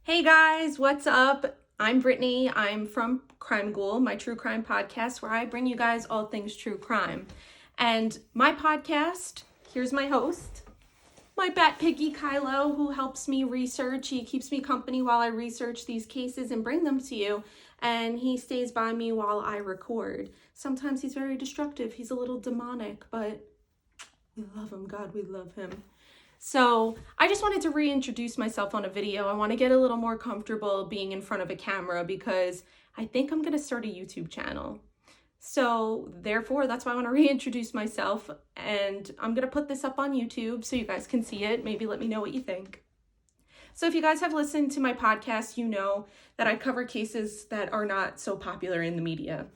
Hey guys, what's up? I'm Brittany. I'm from Crime Ghoul, my true crime podcast where I bring you guys all things true crime. And my podcast, here's my host, my bat piggy Kylo, who helps me research. He keeps me company while I research these cases and bring them to you. And he stays by me while I record. Sometimes he's very destructive. He's a little demonic, but we love him. God, we love him. So I just wanted to reintroduce myself on a video. I want to get a little more comfortable being in front of a camera because I think I'm going to start a YouTube channel. So therefore, that's why I want to reintroduce myself, and I'm going to put this up on YouTube so you guys can see it. Maybe let me know what you think. So if you guys have listened to my podcast, you know that I cover cases that are not so popular in the media.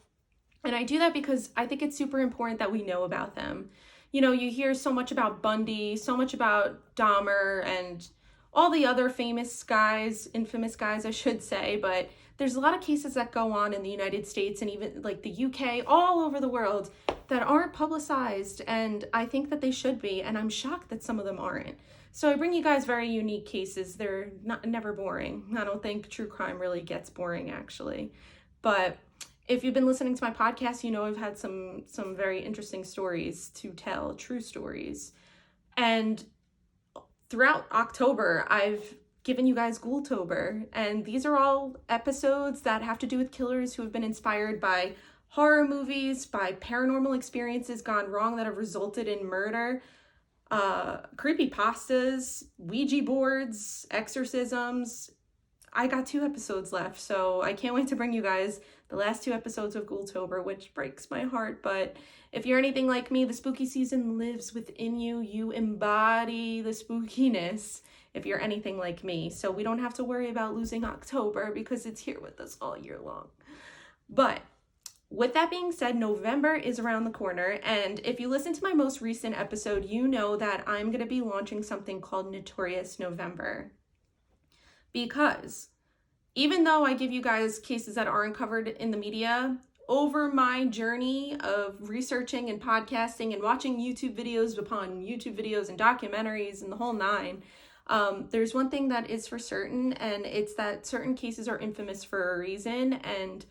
And I do that because I think it's super important that we know about them. You know, you hear so much about Bundy, so much about Dahmer, and all the other infamous guys, I should say, but there's a lot of cases that go on in the United States and even like the UK, all over the world, that aren't publicized, and I think that they should be, and I'm shocked that some of them aren't. So I bring you guys very unique cases. They're never boring. I don't think true crime really gets boring, actually. But if you've been listening to my podcast, you know I've had some very interesting stories to tell, true stories. And throughout October, I've given you guys Ghoultober. And these are all episodes that have to do with killers who have been inspired by horror movies, by paranormal experiences gone wrong that have resulted in murder, creepypastas, Ouija boards, exorcisms. I got 2 episodes left, so I can't wait to bring you guys the last 2 episodes of Ghoultober, which breaks my heart. But if you're anything like me, the spooky season lives within you. You embody the spookiness if you're anything like me. So we don't have to worry about losing October because it's here with us all year long. But with that being said, November is around the corner. And if you listen to my most recent episode, you know that I'm going to be launching something called Notorious November. Because even though I give you guys cases that aren't covered in the media, over my journey of researching and podcasting and watching YouTube videos upon YouTube videos and documentaries and the whole nine, there's one thing that is for certain, and it's that certain cases are infamous for a reason, and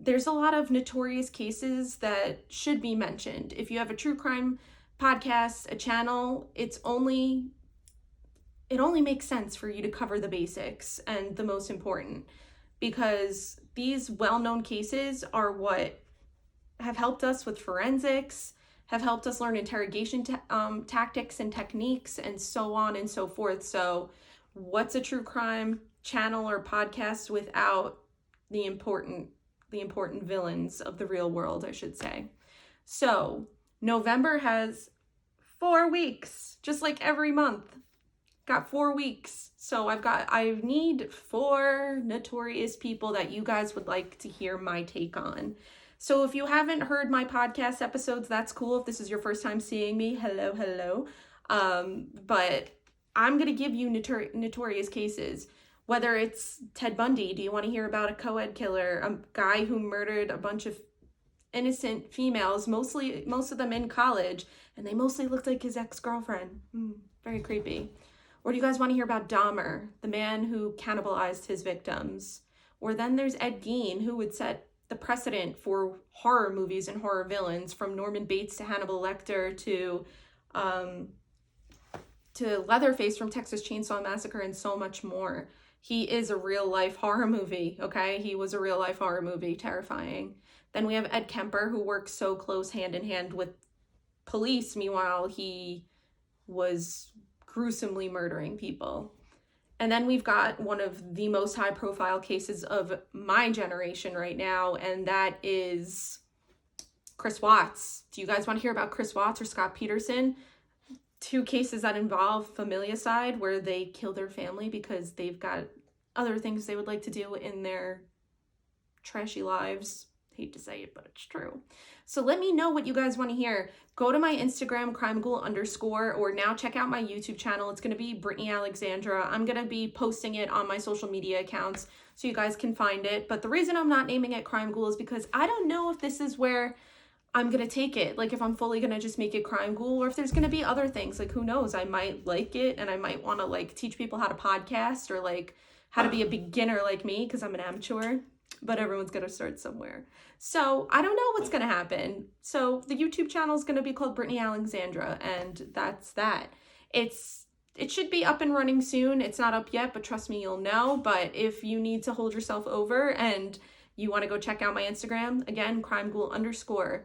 there's a lot of notorious cases that should be mentioned. If you have a true crime podcast, a channel, it only makes sense for you to cover the basics and the most important, because these well-known cases are what have helped us with forensics, have helped us learn interrogation tactics and techniques, and so on and so forth. So what's a true crime channel or podcast without the important villains of the real world, I should say. So November has 4 weeks, just like every month. Got 4 weeks. So I need 4 notorious people that you guys would like to hear my take on. So if you haven't heard my podcast episodes, that's cool. If this is your first time seeing me, hello. But I'm going to give you notorious cases. Whether it's Ted Bundy, do you want to hear about a co-ed killer, a guy who murdered a bunch of innocent females, most of them in college, and they mostly looked like his ex-girlfriend. Very creepy. Or do you guys want to hear about Dahmer, the man who cannibalized his victims? Or then there's Ed Gein, who would set the precedent for horror movies and horror villains, from Norman Bates to Hannibal Lecter to Leatherface from Texas Chainsaw Massacre, and so much more. He is a real-life horror movie, okay? He was a real-life horror movie, terrifying. Then we have Ed Kemper, who works so close hand-in-hand with police. Meanwhile, he was gruesomely murdering people. And then we've got one of the most high-profile cases of my generation right now, and that is Chris Watts. Do you guys want to hear about Chris Watts or Scott Peterson? 2 cases that involve familicide, where they kill their family because they've got other things they would like to do in their trashy lives. Hate to say it, but it's true. So let me know what you guys want to hear. Go to my Instagram, crimeghoul_, or now check out my YouTube channel. It's going to be Brittany Alexandra. I'm going to be posting it on my social media accounts so you guys can find it. But the reason I'm not naming it Crime Ghoul is because I don't know if this is where I'm going to take it. Like if I'm fully going to just make it Crime Ghoul, or if there's going to be other things. Like who knows? I might like it and I might want to like teach people how to podcast, or like how to be a beginner like me, because I'm an amateur, but everyone's got to start somewhere. So I don't know what's going to happen. So the YouTube channel is going to be called Brittany Alexandra, and that's that. It should be up and running soon. It's not up yet, but trust me, you'll know. But if you need to hold yourself over and you want to go check out my Instagram, again, Crime Ghoul _.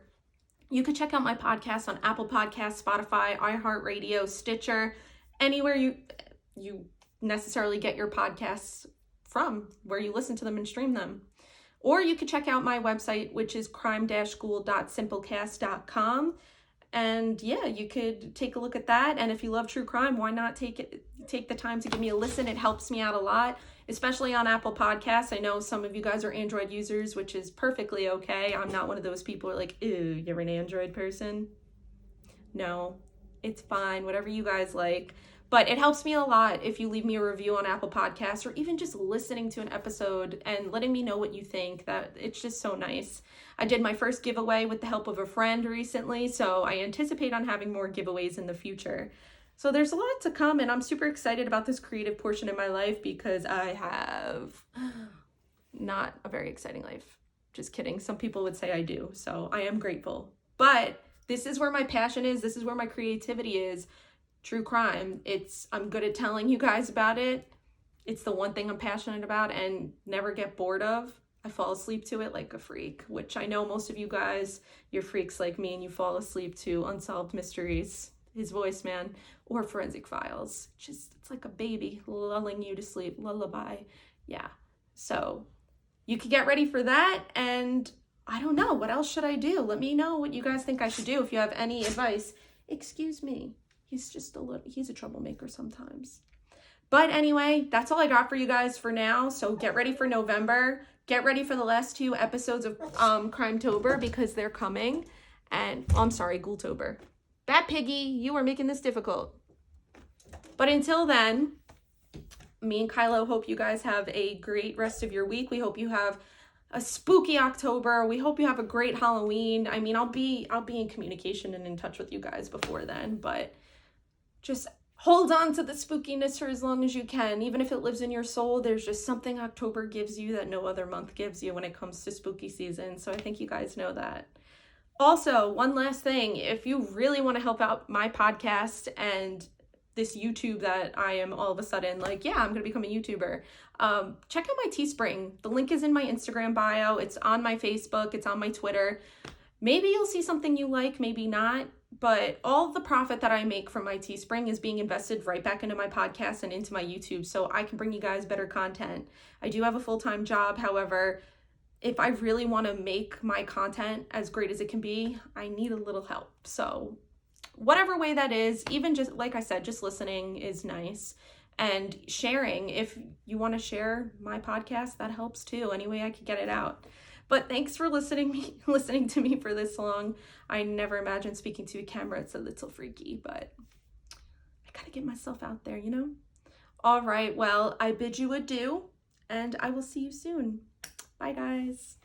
You could check out my podcast on Apple Podcasts, Spotify, iHeartRadio, Stitcher, anywhere you necessarily get your podcasts from, where you listen to them and stream them. Or you could check out my website, which is crime-ghoul.simplecast.com. And yeah, you could take a look at that. And if you love true crime, why not take the time to give me a listen? It helps me out a lot, especially on Apple Podcasts. I know some of you guys are Android users, which is perfectly okay. I'm not one of those people who are like, ew, you're an Android person. No, it's fine, whatever you guys like. But it helps me a lot if you leave me a review on Apple Podcasts, or even just listening to an episode and letting me know what you think. That it's just so nice. I did my first giveaway with the help of a friend recently, so I anticipate on having more giveaways in the future. So there's a lot to come, and I'm super excited about this creative portion in my life because I have not a very exciting life. Just kidding. Some people would say I do, so I am grateful. But this is where my passion is. This is where my creativity is. True crime. I'm good at telling you guys about it. It's the one thing I'm passionate about and never get bored of. I fall asleep to it like a freak, which I know most of you guys, you're freaks like me and you fall asleep to Unsolved Mysteries, His Voice Man, or Forensic Files. It's like a baby lulling you to sleep, lullaby. Yeah. So you could get ready for that. And I don't know, what else should I do? Let me know what you guys think I should do if you have any advice. Excuse me. He's a troublemaker sometimes. But anyway, that's all I got for you guys for now. So get ready for November. Get ready for the last 2 episodes of Crimetober, because they're coming. And I'm sorry, Ghoultober. Bad Piggy, you are making this difficult. But until then, me and Kylo hope you guys have a great rest of your week. We hope you have a spooky October. We hope you have a great Halloween. I mean, I'll be in communication and in touch with you guys before then, but just hold on to the spookiness for as long as you can. Even if it lives in your soul, there's just something October gives you that no other month gives you when it comes to spooky season. So I think you guys know that. Also, one last thing, if you really want to help out my podcast and this YouTube that I am all of a sudden like, yeah, I'm going to become a YouTuber, check out my Teespring. The link is in my Instagram bio. It's on my Facebook. It's on my Twitter. Maybe you'll see something you like, maybe not. But all the profit that I make from my Teespring is being invested right back into my podcast and into my YouTube, so I can bring you guys better content. I do have a full-time job. However, if I really want to make my content as great as it can be, I need a little help. So whatever way that is, even just like I said, just listening is nice. And sharing, if you want to share my podcast, that helps too. Any way I could get it out. But thanks for listening to me for this long. I never imagined speaking to a camera. It's a little freaky, but I gotta get myself out there, you know? All right, well, I bid you adieu, and I will see you soon. Bye, guys.